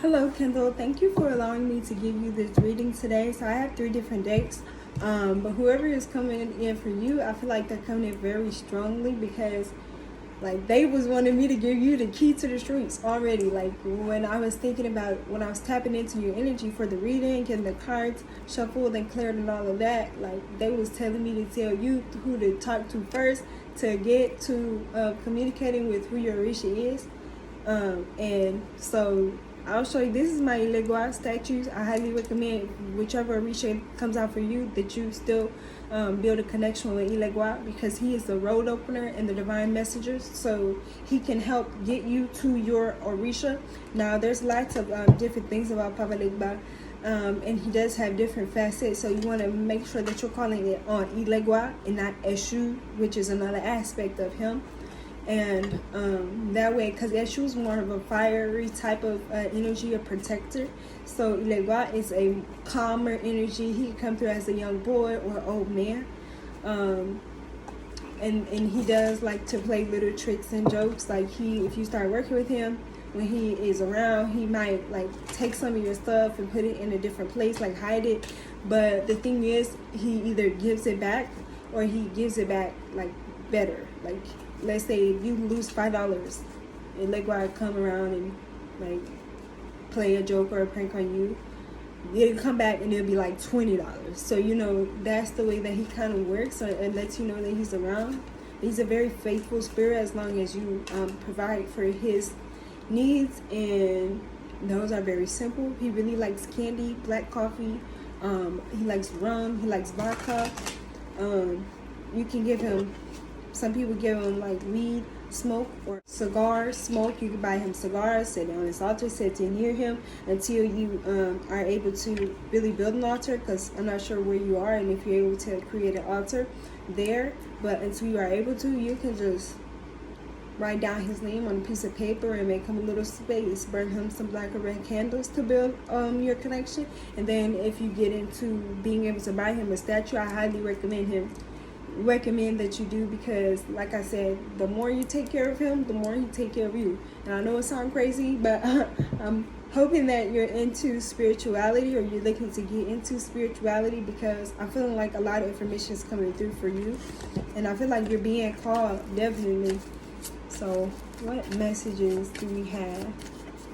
Hello, Kendall. Thank you for allowing me to give you this reading today. So I have 3 different decks, but whoever is coming in for you, I feel like they're coming in very strongly because, like, they was wanting me to give you the key to the streets already. Like when I was thinking about when I was tapping into your energy for the reading, getting the cards shuffled and cleared and all of that, like they was telling me to tell you who to talk to first to get to communicating with who your Orisha is, and so I'll show you. This is my Ilegua statues. I highly recommend whichever Orisha comes out for you that you still build a connection with Ilegua because he is the road opener and the divine messengers. So he can help get you to your Orisha. Now there's lots of different things about Papa Legba. And he does have different facets, so you want to make sure that you're calling it on Ilegua and not Eshu, which is another aspect of him. And that way, because Eshu is more of a fiery type of energy, a protector. So Ilegua is a calmer energy. He can come through as a young boy or old man. And he does like to play little tricks and jokes. Like if you start working with him, when he is around, he might like take some of your stuff and put it in a different place, like hide it. But the thing is, he either gives it back or he gives it back like better. Like let's say if you lose $5, and Legua come around and like play a joke or a prank on you, it'll come back and it'll be like $20. So that's the way that he kind of works. So it lets you know that he's around. He's a very faithful spirit as long as you provide for his needs, and those are very simple. He really likes candy, black coffee. He likes rum. He likes vodka. You can give him. Some people give him like weed smoke or cigar smoke. You can buy him cigars, sit on his altar, sit near him until you are able to really build an altar, because I'm not sure where you are and if you're able to create an altar there. But until you are able to, you can just write down his name on a piece of paper and make him a little space. Burn him some black or red candles to build your connection. And then if you get into being able to buy him a statue, I highly recommend that you do, because like I said, the more you take care of him, the more he take care of you. And I know it sounds crazy, but I'm hoping that you're into spirituality or you're looking to get into spirituality, because I'm feeling like a lot of information is coming through for you, and I feel like you're being called, definitely. So what messages do we have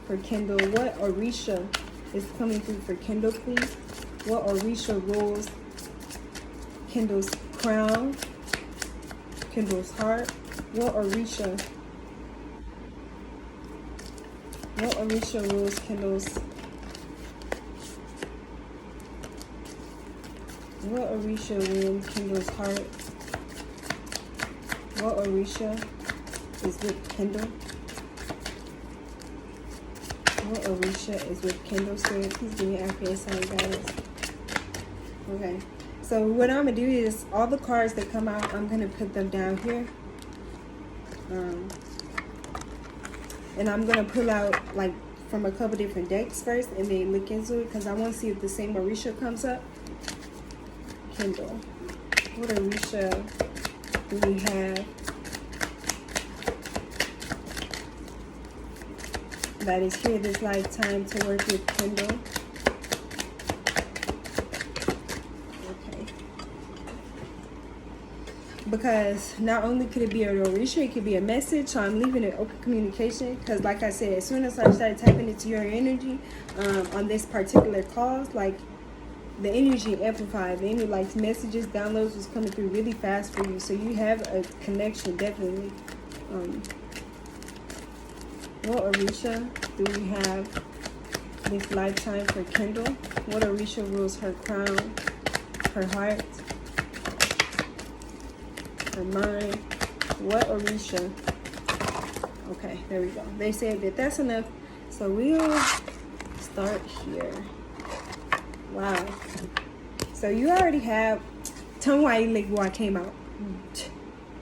for Kendall? What Orisha is coming through for Kendall, please? What Orisha rules Kendall's crown, Kendall's heart? What Orisha rules Kendall's? What Orisha rules Kendall's heart? What Orisha is with Kendall? What Orisha is with Kendall? Spirit, please give me accurate sign guidance. Okay. So what I'm going to do is all the cards that come out, I'm going to put them down here. And I'm going to pull out like from a couple different decks first and then look into it, because I want to see if the same Orisha comes up. Kendall. What Orisha do we have that is here this lifetime to work with Kendall? Because not only could it be an Orisha, it could be a message. So I'm leaving it open communication, because like I said, as soon as I started tapping into your energy on this particular call, like the energy amplified, the energy, like messages, downloads was coming through really fast for you. So you have a connection, definitely. What Orisha do we have this lifetime for Kendall? What Orisha rules her crown, her heart, her mind? What Orisha? Okay, there we go. They said that that's enough, so we'll start here. Wow. So you already have. Tell me why Ilegua came out.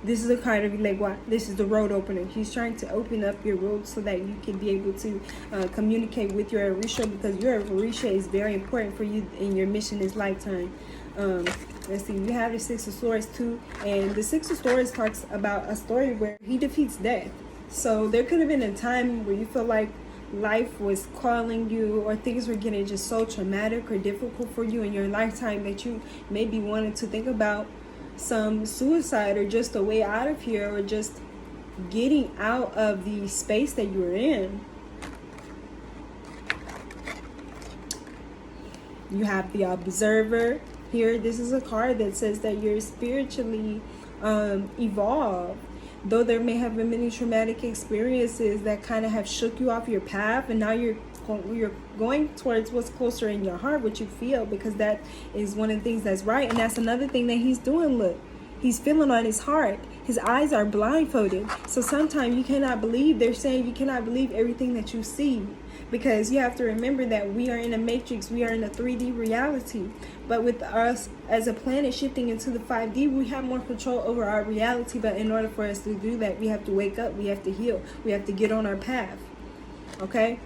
This is a card of Ilegua. This is the road opener. He's trying to open up your road so that you can be able to communicate with your Orisha, because your Orisha is very important for you in your mission this lifetime. Let's see, you have the Six of Swords too, and the Six of Swords talks about a story where he defeats death. So there could have been a time where you feel like life was calling you, or things were getting just so traumatic or difficult for you in your lifetime that you maybe wanted to think about some suicide, or just a way out of here, or just getting out of the space that you were in. You have the Observer here. This is a card that says that you're spiritually evolved. Though there may have been many traumatic experiences that kind of have shook you off your path, and now you're going towards what's closer in your heart, what you feel, because that is one of the things that's right. And that's another thing that he's doing. Look, he's feeling on his heart. His eyes are blindfolded. So sometimes you cannot believe, they're saying you cannot believe everything that you see, because you have to remember that we are in a matrix, we are in a 3D reality. But with us as a planet shifting into the 5D, we have more control over our reality. But in order for us to do that, we have to wake up, we have to heal, we have to get on our path. Okay?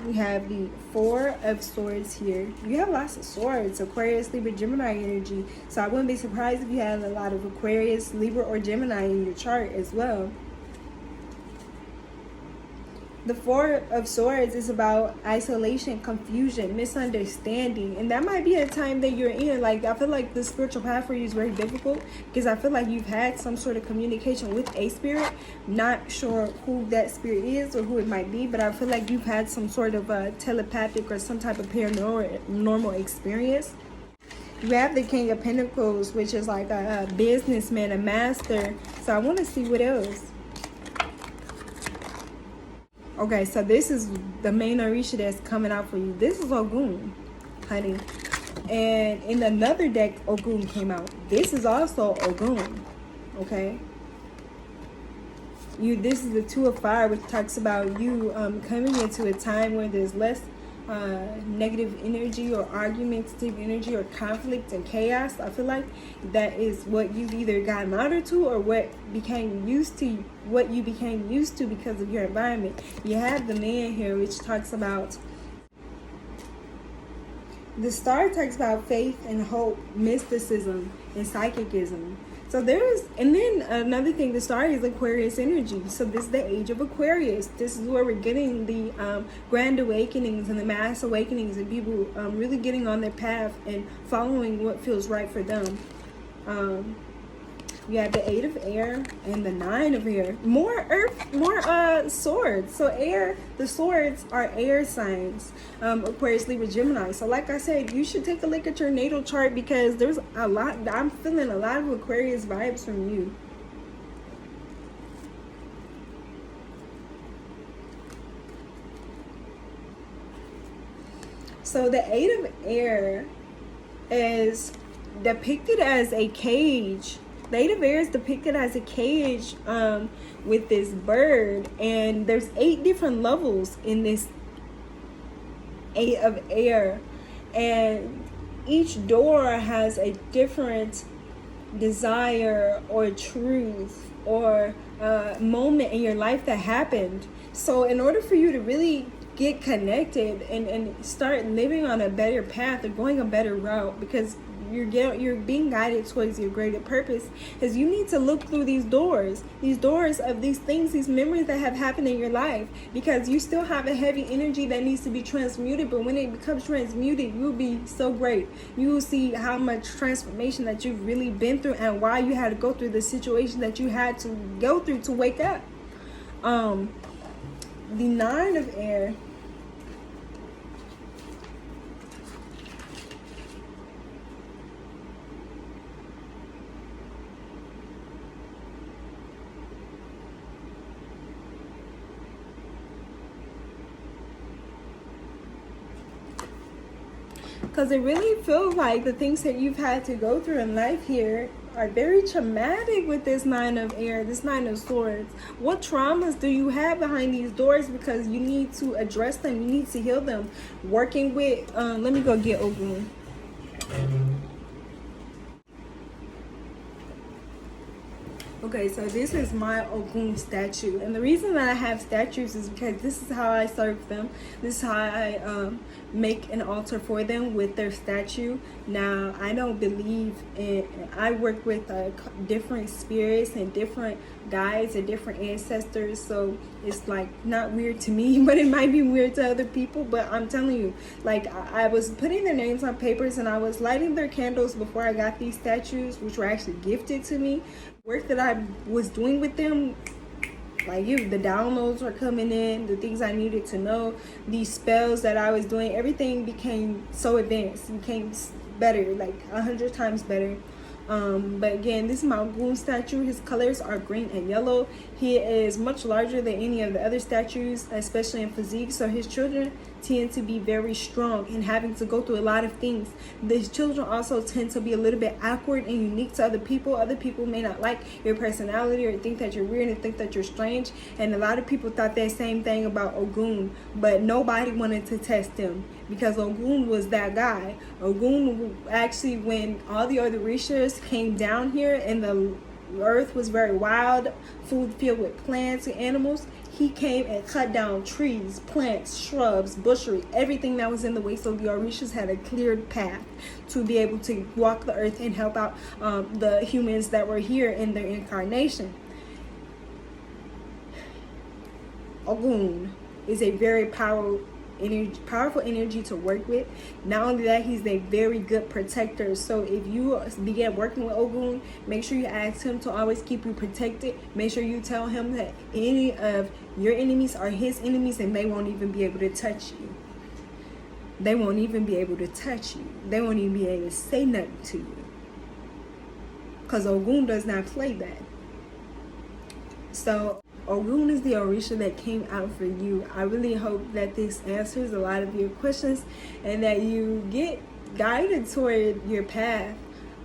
We have the Four of Swords here. You have lots of swords, Aquarius, Libra, Gemini energy. So I wouldn't be surprised if you had a lot of Aquarius, Libra, or Gemini in your chart as well. The Four of Swords is about isolation, confusion, misunderstanding. And that might be a time that you're in. Like, I feel like the spiritual path for you is very difficult, because I feel like you've had some sort of communication with a spirit. Not sure who that spirit is or who it might be, but I feel like you've had some sort of telepathic or some type of paranormal experience. You have the King of Pentacles, which is like a businessman, a master. So I want to see what else. Okay, so this is the main Orisha that's coming out for you. This is Ogun, honey. And in another deck, Ogun came out. This is also Ogun, okay? This is the Two of Fire, which talks about you coming into a time where there's less negative energy or argumentative energy or conflict and chaos. I feel like that is what you've either gotten out to, or what you became used to because of your environment. You have the Man here, which talks about, the Star talks about faith and hope, mysticism and psychicism. So and then another thing, the Star is Aquarius energy. So this is the age of Aquarius. This is where we're getting the grand awakenings and the mass awakenings, and people really getting on their path and following what feels right for them. You have the Eight of Air and the Nine of Air. More earth, more swords. So air, the swords are air signs. Aquarius, Libra, Gemini. So like I said, you should take a look at your natal chart, because there's a lot, I'm feeling a lot of Aquarius vibes from you. So the Eight of Air is depicted as a cage. The Eight of Air is depicted as a cage with this bird, and there's 8 different levels in this Eight of Air, and each door has a different desire or truth or moment in your life that happened. So in order for you to really get connected and start living on a better path or going a better route, because you're being guided towards your greater purpose, is you need to look through these doors of these things, these memories that have happened in your life, because you still have a heavy energy that needs to be transmuted. But when it becomes transmuted, you'll be so great. You will see how much transformation that you've really been through, and why you had to go through the situation that you had to go through to wake up. The Nine of Air, because it really feels like the things that you've had to go through in life here are very traumatic with this Nine of Air, this Nine of Swords. What traumas do you have behind these doors? Because you need to address them, you need to heal them. Working with, let me go get Ogun. Okay, so this is my Ogun statue, and the reason that I have statues is because this is how I serve them. This is how I make an altar for them with their statue. Now, I don't believe in. I work with different spirits and different guides and different ancestors, so it's like not weird to me, but it might be weird to other people. But I'm telling you, like I was putting their names on papers and I was lighting their candles before I got these statues, which were actually gifted to me. Work that I was doing with them, like the downloads were coming in, the things I needed to know, these spells that I was doing, everything became so advanced, became better, like 100 times better. But again, this is my Ogun statue. His colors are green and yellow. He is much larger than any of the other statues, especially in physique. So his children tend to be very strong and having to go through a lot of things. These children also tend to be a little bit awkward and unique to other people. Other people may not like your personality or think that you're weird and think that you're strange. And a lot of people thought that same thing about Ogun, but nobody wanted to test him because Ogun was that guy. Ogun actually, when all the other Orishas came down here and the earth was very wild, food filled with plants and animals, he came and cut down trees, plants, shrubs, bushery, everything that was in the way, so the Orishas had a cleared path to be able to walk the earth and help out the humans that were here in their incarnation. Ogun is a very powerful energy to work with. Not only that, he's a very good protector. So if you begin working with Ogun, make sure you ask him to always keep you protected. Make sure you tell him that any of your enemies are his enemies and they won't even be able to touch you. They won't even be able to touch you. They won't even be able to say nothing to you, because Ogun does not play that. So Ogun is the Orisha that came out for you. I really hope that this answers a lot of your questions and that you get guided toward your path.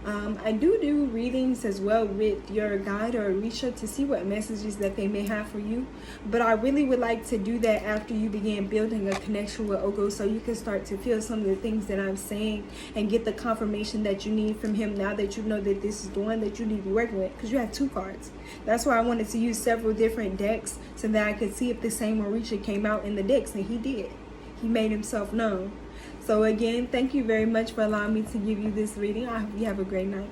I do readings as well with your guide or Orisha to see what messages that they may have for you. But I really would like to do that after you begin building a connection with Ogun, so you can start to feel some of the things that I'm saying and get the confirmation that you need from him now that you know that this is the one that you need to be working with, because you have 2 cards. That's why I wanted to use several different decks so that I could see if the same Orisha came out in the decks, and he did. He made himself known. So again, thank you very much for allowing me to give you this reading. I hope you have a great night.